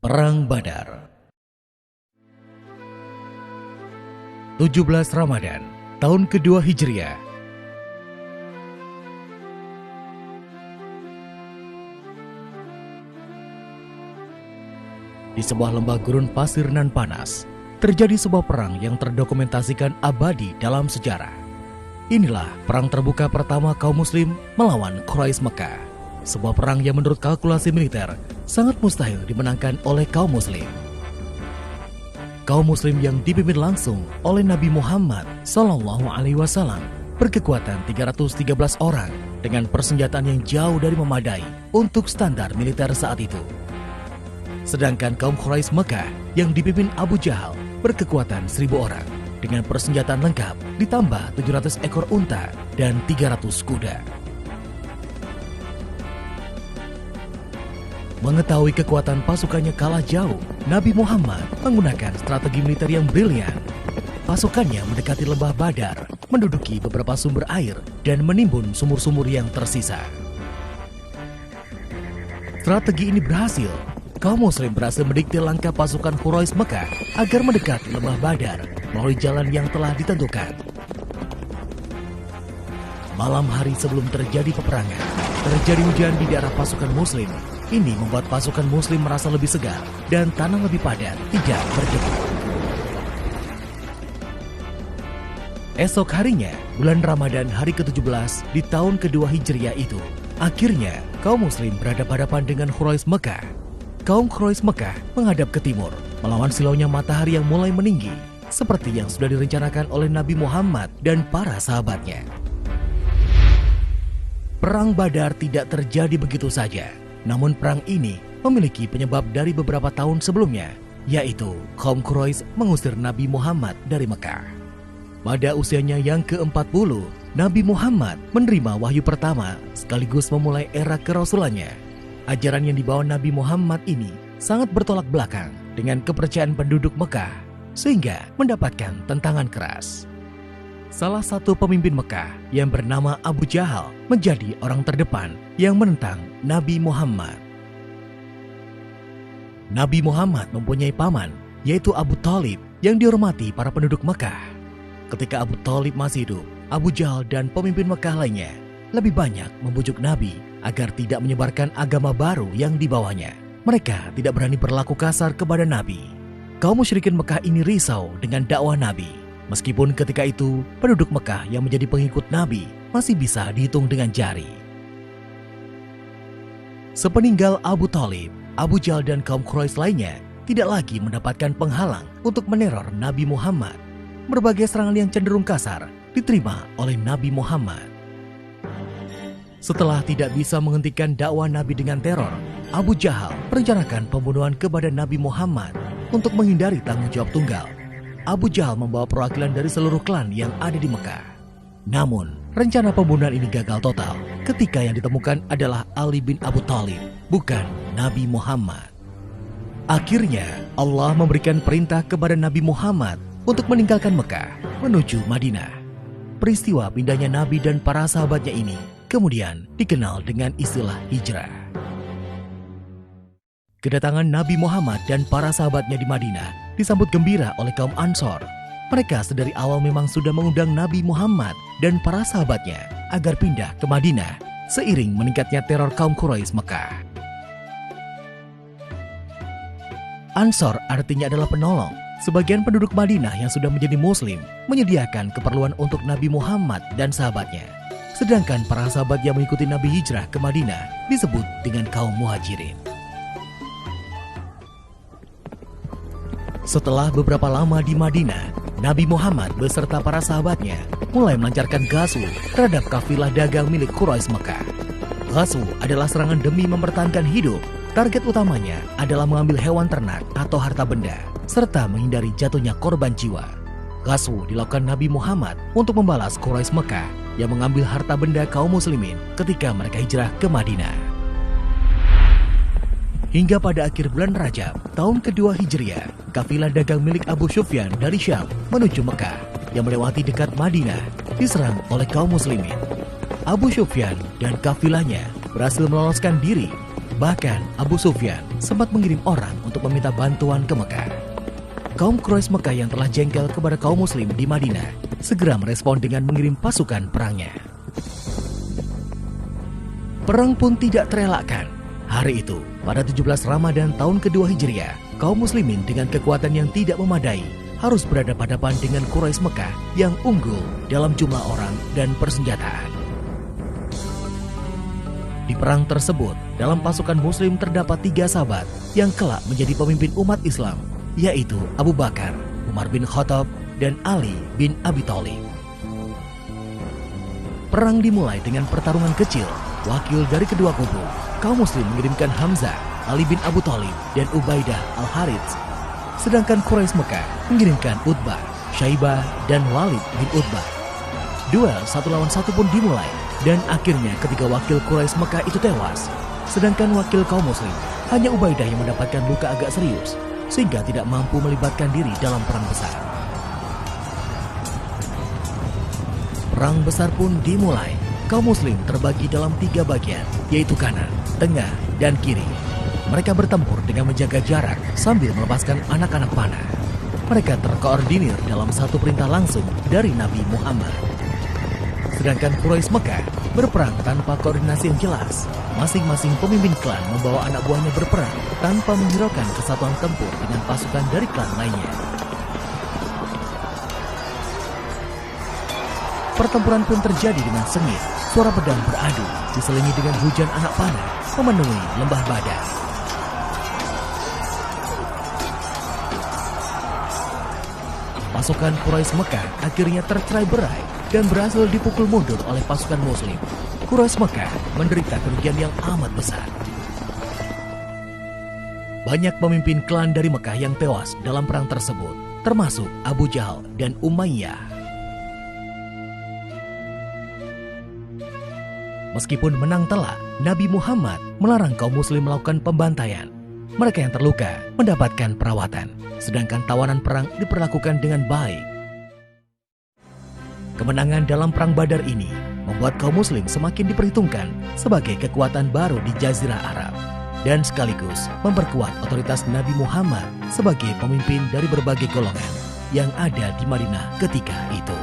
Perang Badar 17 Ramadan, tahun kedua Hijriah. Di sebuah lembah gurun pasir nan panas, terjadi sebuah perang yang terdokumentasikan abadi dalam sejarah. Inilah perang terbuka pertama kaum muslim melawan Quraisy Mekah. Sebuah perang yang menurut kalkulasi militer sangat mustahil dimenangkan oleh kaum muslim. Kaum muslim yang dipimpin langsung oleh Nabi Muhammad SAW berkekuatan 313 orang dengan persenjataan yang jauh dari memadai untuk standar militer saat itu. Sedangkan kaum Quraisy Mekah yang dipimpin Abu Jahal berkekuatan 1.000 orang dengan persenjataan lengkap ditambah 700 ekor unta dan 300 kuda. Mengetahui kekuatan pasukannya kalah jauh, Nabi Muhammad menggunakan strategi militer yang brilian. Pasukannya mendekati lembah Badar, menduduki beberapa sumber air, dan menimbun sumur-sumur yang tersisa. Strategi ini berhasil. Kaum muslim berhasil mendikte langkah pasukan Quraisy Mekah agar mendekati lembah Badar melalui jalan yang telah ditentukan. Malam hari sebelum terjadi peperangan, terjadi hujan di daerah pasukan muslim. Ini membuat pasukan muslim merasa lebih segar dan tanah lebih padat, tidak berdebu. Esok harinya, bulan Ramadan hari ke-17 di tahun kedua Hijriah itu, akhirnya kaum muslim berhadapan-hadapan dengan Quraisy Mekah. Kaum Quraisy Mekah menghadap ke timur, melawan silaunya matahari yang mulai meninggi, seperti yang sudah direncanakan oleh Nabi Muhammad dan para sahabatnya. Perang Badar tidak terjadi begitu saja. Namun perang ini memiliki penyebab dari beberapa tahun sebelumnya, yaitu kaum Quraisy mengusir Nabi Muhammad dari Mekah. Pada usianya yang ke-40, Nabi Muhammad menerima wahyu pertama sekaligus memulai era kerasulannya. Ajaran yang dibawa Nabi Muhammad ini sangat bertolak belakang dengan kepercayaan penduduk Mekah, sehingga mendapatkan tentangan keras. Salah satu pemimpin Mekah yang bernama Abu Jahal menjadi orang terdepan yang menentang Nabi Muhammad. Nabi Muhammad mempunyai paman, yaitu Abu Thalib, yang dihormati para penduduk Mekah. Ketika Abu Thalib masih hidup, Abu Jahal dan pemimpin Mekah lainnya lebih banyak membujuk Nabi agar tidak menyebarkan agama baru yang dibawanya. Mereka tidak berani berlaku kasar kepada Nabi. Kaum musyrikin Mekah ini risau dengan dakwah Nabi. Meskipun ketika itu, penduduk Mekah yang menjadi pengikut Nabi masih bisa dihitung dengan jari. Sepeninggal Abu Thalib, Abu Jahal dan kaum Quraisy lainnya tidak lagi mendapatkan penghalang untuk meneror Nabi Muhammad. Berbagai serangan yang cenderung kasar diterima oleh Nabi Muhammad. Setelah tidak bisa menghentikan dakwah Nabi dengan teror, Abu Jahal merencanakan pembunuhan kepada Nabi Muhammad untuk menghindari tanggung jawab tunggal. Abu Jahal membawa perwakilan dari seluruh klan yang ada di Mekah. Namun, rencana pembunuhan ini gagal total ketika yang ditemukan adalah Ali bin Abu Thalib, bukan Nabi Muhammad. Akhirnya, Allah memberikan perintah kepada Nabi Muhammad untuk meninggalkan Mekah menuju Madinah. Peristiwa pindahnya Nabi dan para sahabatnya ini kemudian dikenal dengan istilah hijrah. Kedatangan Nabi Muhammad dan para sahabatnya di Madinah disambut gembira oleh kaum Ansor. Mereka sedari awal memang sudah mengundang Nabi Muhammad dan para sahabatnya agar pindah ke Madinah seiring meningkatnya teror kaum Quraisy Mekah. Ansor artinya adalah penolong. Sebagian penduduk Madinah yang sudah menjadi muslim menyediakan keperluan untuk Nabi Muhammad dan sahabatnya. Sedangkan para sahabat yang mengikuti Nabi hijrah ke Madinah disebut dengan kaum Muhajirin. Setelah beberapa lama di Madinah, Nabi Muhammad beserta para sahabatnya mulai melancarkan ghazwu terhadap kafilah dagang milik Quraisy Mekah. Ghazwu adalah serangan demi mempertahankan hidup. Target utamanya adalah mengambil hewan ternak atau harta benda, serta menghindari jatuhnya korban jiwa. Ghazwu dilakukan Nabi Muhammad untuk membalas Quraisy Mekah yang mengambil harta benda kaum muslimin ketika mereka hijrah ke Madinah. Hingga pada akhir bulan Rajab, tahun kedua Hijriah, kafilah dagang milik Abu Sufyan dari Syam menuju Mekah yang melewati dekat Madinah diserang oleh kaum muslimin. Abu Sufyan dan kafilahnya berhasil meloloskan diri. Bahkan Abu Sufyan sempat mengirim orang untuk meminta bantuan ke Mekah. Kaum Quraisy Mekah yang telah jengkel kepada kaum muslim di Madinah segera merespon dengan mengirim pasukan perangnya. Perang pun tidak terelakkan. Hari itu, pada 17 Ramadan tahun kedua Hijriah, kaum muslimin dengan kekuatan yang tidak memadai harus berhadapan-hadapan dengan Quraisy Mekah yang unggul dalam jumlah orang dan persenjataan. Di perang tersebut, dalam pasukan muslim terdapat 3 sahabat yang kelak menjadi pemimpin umat Islam, yaitu Abu Bakar, Umar bin Khattab, dan Ali bin Abi Thalib. Perang dimulai dengan pertarungan kecil. Wakil dari kedua kubu, kaum muslim mengirimkan Hamzah, Ali bin Abu Thalib, dan Ubaidah al-Harits. Sedangkan Quraisy Mekah mengirimkan Utbah, Syaibah, dan Walid bin Utbah. Duel 1 lawan 1 pun dimulai, dan akhirnya ketiga wakil Quraisy Mekah itu tewas. Sedangkan wakil kaum muslim, hanya Ubaidah yang mendapatkan luka agak serius, sehingga tidak mampu melibatkan diri dalam perang besar. Perang besar pun dimulai. Kaum muslim terbagi dalam 3 bagian, yaitu kanan, tengah, dan kiri. Mereka bertempur dengan menjaga jarak sambil melepaskan anak-anak panah. Mereka terkoordinir dalam satu perintah langsung dari Nabi Muhammad. Sedangkan Quraisy Mekah berperang tanpa koordinasi yang jelas. Masing-masing pemimpin klan membawa anak buahnya berperang tanpa menghiraukan kesatuan tempur dengan pasukan dari klan lainnya. Pertempuran pun terjadi dengan sengit, suara pedang beradu, diselingi dengan hujan anak panah memenuhi lembah Badar. Pasukan Quraisy Mekah akhirnya tercerai-berai dan berhasil dipukul mundur oleh pasukan muslim. Quraisy Mekah menderita kerugian yang amat besar. Banyak pemimpin klan dari Mekah yang tewas dalam perang tersebut, termasuk Abu Jahal dan Umayyah. Meskipun menang telak, Nabi Muhammad melarang kaum muslim melakukan pembantaian. Mereka yang terluka mendapatkan perawatan, sedangkan tawanan perang diperlakukan dengan baik. Kemenangan dalam perang Badar ini membuat kaum muslim semakin diperhitungkan sebagai kekuatan baru di Jazirah Arab, dan sekaligus memperkuat otoritas Nabi Muhammad sebagai pemimpin dari berbagai golongan yang ada di Madinah ketika itu.